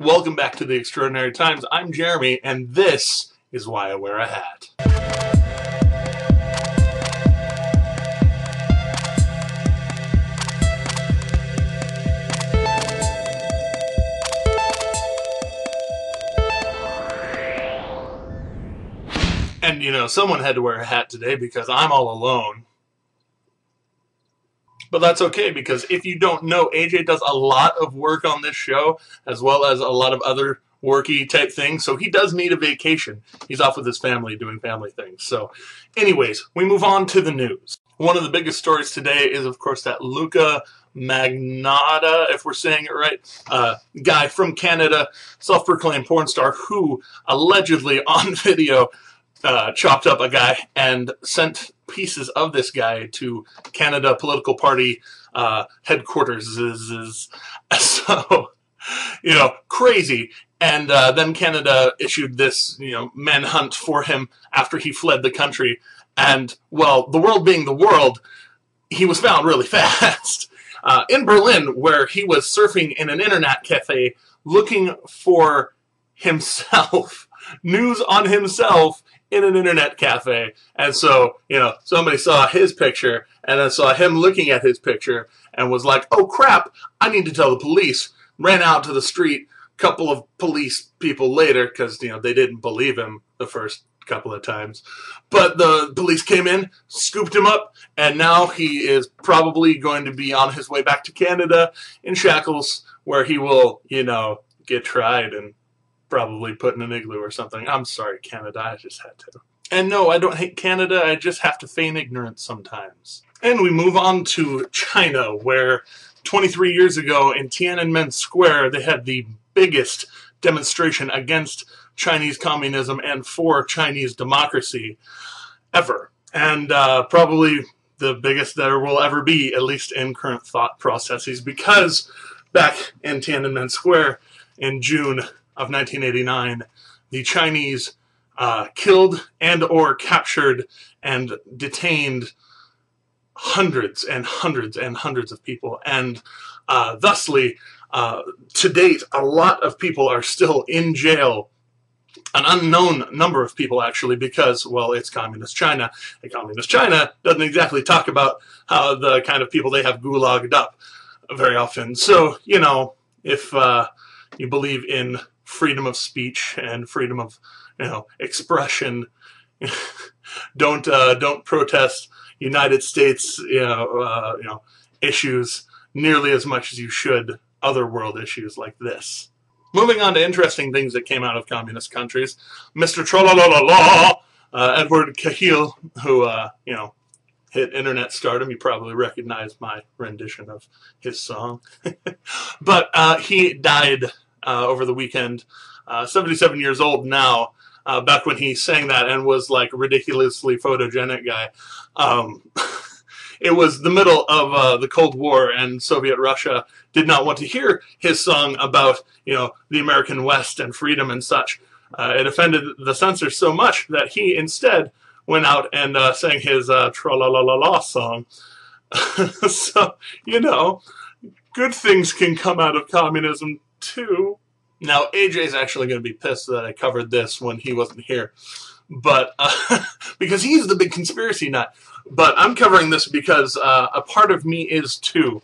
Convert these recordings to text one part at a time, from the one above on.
Welcome back to the Extraordinary Times. I'm Jeremy, and this is why I wear a hat. And, you know, someone had to wear a hat today because I'm all alone. But that's okay, because if you don't know, AJ does a lot of work on this show, as well as a lot of other worky type things, so he does need a vacation. He's off with his family doing family things. So anyways, we move on to the news. One of the biggest stories today is, of course, that Luca Magnotta, if we're saying it right, guy from Canada, self-proclaimed porn star, who allegedly on video chopped up a guy and sent pieces of this guy to Canada political party headquarters. So, you know, crazy. And then Canada issued this, you know, manhunt for him after he fled the country. And, well, the world being the world, he was found really fast. In Berlin, where he was surfing in an internet cafe looking for himself, news on himself, in an internet cafe. And so, you know, somebody saw his picture and then saw him looking at his picture and was like, oh crap, I need to tell the police. Ran out to the street, couple of police people later, because, you know, they didn't believe him the first couple of times. But the police came in, scooped him up, and now he is probably going to be on his way back to Canada in shackles, where he will, you know, get tried and probably put in an igloo or something. I'm sorry, Canada, I just had to. And no, I don't hate Canada, I just have to feign ignorance sometimes. And we move on to China, where 23 years ago in Tiananmen Square, they had the biggest demonstration against Chinese communism and for Chinese democracy ever. And probably the biggest there will ever be, at least in current thought processes, because back in Tiananmen Square in June of 1989, the Chinese killed and or captured and detained hundreds and hundreds and hundreds of people. And thusly, to date, a lot of people are still in jail. An unknown number of people, actually, because, well, it's Communist China. And Communist China doesn't exactly talk about how the kind of people they have gulagged up very often. So, you know, if you believe in freedom of speech and freedom of, you know, expression, don't protest United States, issues nearly as much as you should other world issues like this. Moving on to interesting things that came out of communist countries, Mr. Trololololo, Edward Cahill, who hit internet stardom. You probably recognize my rendition of his song, but he died over the weekend, 77 years old now, back when he sang that and was like a ridiculously photogenic guy. It was the middle of the Cold War, and Soviet Russia did not want to hear his song about, you know, the American West and freedom and such. It offended the censors so much that he instead went out and sang his Trololololo song. So, you know, good things can come out of communism too. Now, AJ's actually going to be pissed that I covered this when he wasn't here, but because he's the big conspiracy nut. But I'm covering this because a part of me is too.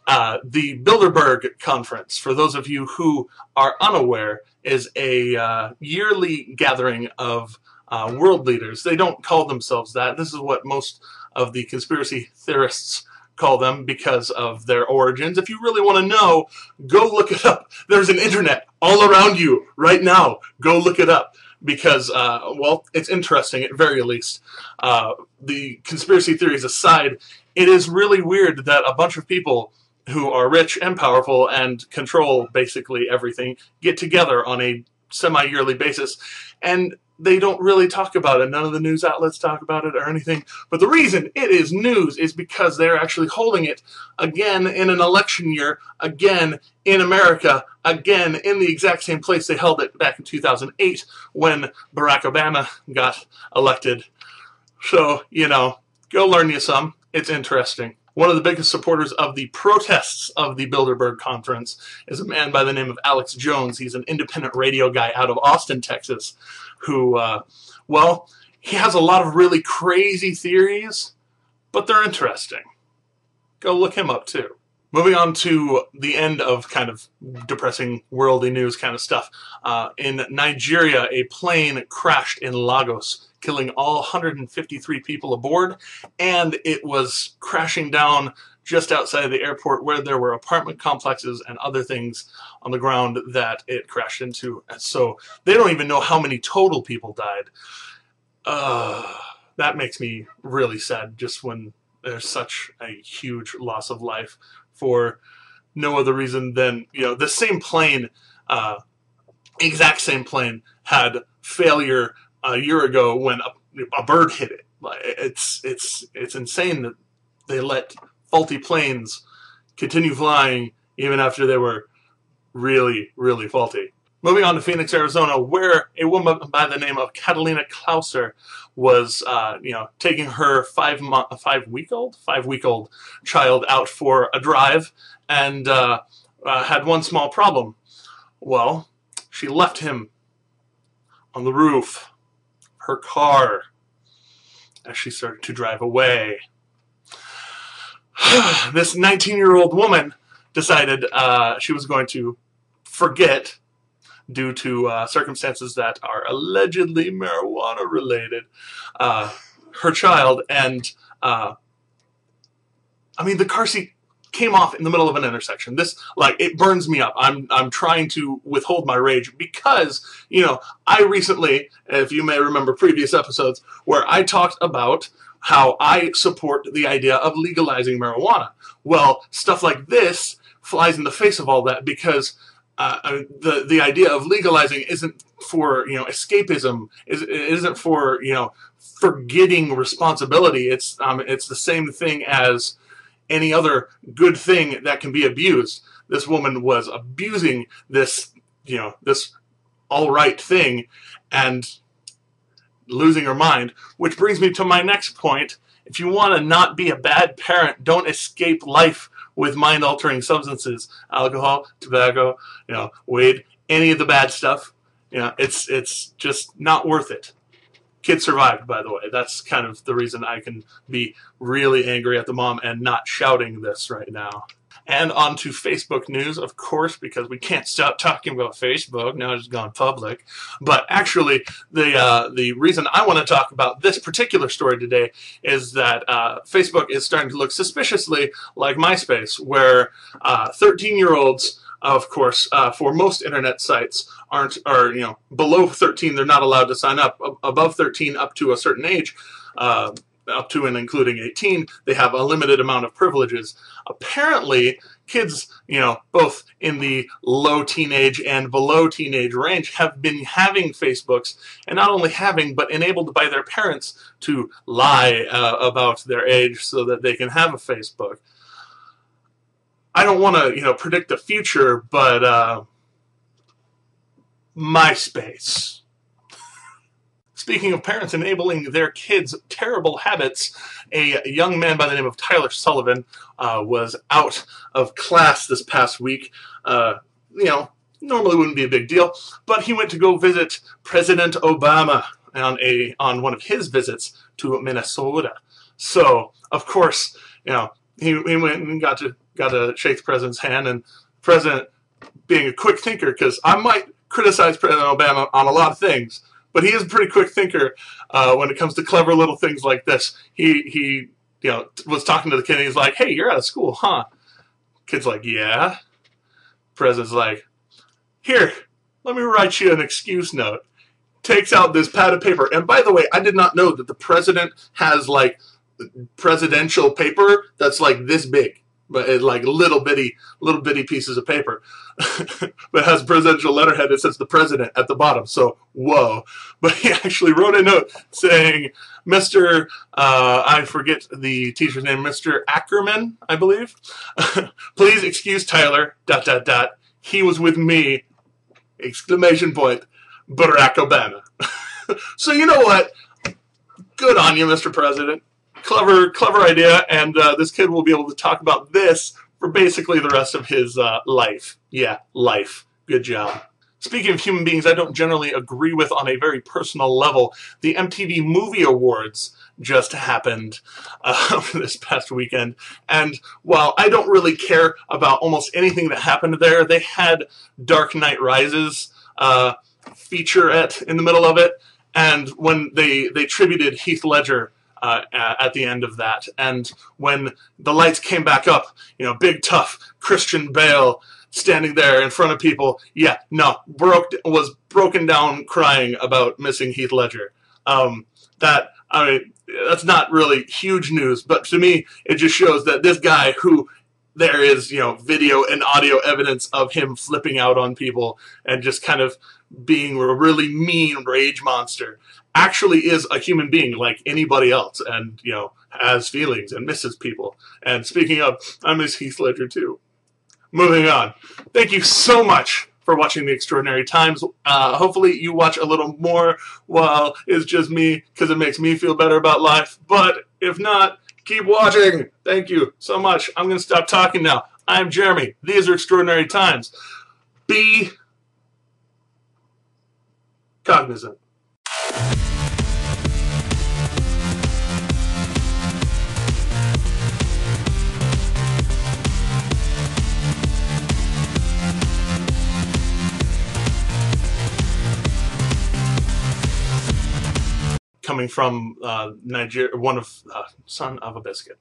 The Bilderberg conference, for those of you who are unaware, is a yearly gathering of world leaders. They don't call themselves that. This is what most of the conspiracy theorists call them because of their origins. If you really want to know, go look it up. There's an internet all around you right now. Go look it up because, well, it's interesting at very least. The conspiracy theories aside, it is really weird that a bunch of people who are rich and powerful and control basically everything get together on a semi-yearly basis, and they don't really talk about it. None of the news outlets talk about it or anything. But the reason it is news is because they're actually holding it again in an election year, again in America, again in the exact same place they held it back in 2008 when Barack Obama got elected. So, you know, go learn you some. It's interesting. One of the biggest supporters of the protests of the Bilderberg conference is a man by the name of Alex Jones. He's an independent radio guy out of Austin, Texas, who, well, he has a lot of really crazy theories, but they're interesting. Go look him up, too. Moving on to the end of kind of depressing worldly news kind of stuff. In Nigeria, a plane crashed in Lagos, killing all 153 people aboard, and it was crashing down just outside the airport where there were apartment complexes and other things on the ground that it crashed into. So they don't even know how many total people died. That makes me really sad, just when there's such a huge loss of life for no other reason than, you know, the same plane, exact same plane, had failure a year ago when a bird hit it. It's insane that they let faulty planes continue flying even after they were really, really faulty. Moving on to Phoenix, Arizona, where a woman by the name of Catalina Klauser was, taking her five-week-old child out for a drive, and had one small problem. Well, she left him on the roof of her car as she started to drive away. This 19-year-old woman decided she was going to forget, due to circumstances that are allegedly marijuana related, her child, and I mean, the car seat came off in the middle of an intersection. This, like, it burns me up. I'm trying to withhold my rage because, you know, I recently, if you may remember previous episodes, where I talked about how I support the idea of legalizing marijuana. Well, stuff like this flies in the face of all that, because the idea of legalizing isn't for, you know, escapism. It isn't for, you know, forgetting responsibility. It's the same thing as any other good thing that can be abused. This woman was abusing this, you know, this all right thing and losing her mind, which brings me to my next point. If you want to not be a bad parent, don't escape life with mind-altering substances, alcohol, tobacco, you know, weed, any of the bad stuff. You know, it's just not worth it. Kid survived, by the way. That's kind of the reason I can be really angry at the mom and not shouting this right now. And on to Facebook news, of course, because we can't stop talking about Facebook. Now it's gone public. But actually, the reason I want to talk about this particular story today is that Facebook is starting to look suspiciously like MySpace, where 13-year-olds, of course, for most internet sites, are you know, below 13, they're not allowed to sign up. Above 13, up to a certain age, up to and including 18, they have a limited amount of privileges. Apparently, kids, you know, both in the low teenage and below teenage range have been having Facebooks, and not only having, but enabled by their parents to lie about their age so that they can have a Facebook. I don't want to, you know, predict the future, but MySpace. Speaking of parents enabling their kids' terrible habits, a young man by the name of Tyler Sullivan was out of class this past week. You know, normally wouldn't be a big deal, but he went to go visit President Obama on one of his visits to Minnesota. So, of course, you know, he went and got to shake the president's hand, and the president, being a quick thinker, because I might criticize President Obama on a lot of things, but he is a pretty quick thinker when it comes to clever little things like this. He you know, was talking to the kid, and he's like, "Hey, you're out of school, huh?" Kid's like, "Yeah." President's like, "Here, let me write you an excuse note." Takes out this pad of paper. And by the way, I did not know that the president has, like, presidential paper that's like this big. But it's like little bitty pieces of paper. But it has presidential letterhead. It says the president at the bottom. So, whoa. But he actually wrote a note saying, Mr. I forget the teacher's name, Mr. Ackerman, I believe. Please excuse Tyler, ... He was with me, ! Barack Obama. So you know what? Good on you, Mr. President. clever idea, and this kid will be able to talk about this for basically the rest of his life. Yeah, life. Good job. Speaking of human beings I don't generally agree with on a very personal level, the MTV Movie Awards just happened this past weekend, and while I don't really care about almost anything that happened there, they had Dark Knight Rises featurette in the middle of it, and when they tributed Heath Ledger at the end of that, and when the lights came back up, you know, big tough Christian Bale standing there in front of people, yeah, no, was broken down crying about missing Heath Ledger. That's not really huge news, but to me, it just shows that this guy who there is, you know, video and audio evidence of him flipping out on people and just kind of being a really mean rage monster, actually is a human being like anybody else, and, you know, has feelings and misses people. And speaking of, I miss Heath Ledger too. Moving on. Thank you so much for watching The Extraordinary Times. Hopefully you watch a little more while it's just me, because it makes me feel better about life. But if not, keep watching. Thank you so much. I'm going to stop talking now. I'm Jeremy. These are Extraordinary Times. Be cognizant. Coming from Nigeria, son of a biscuit.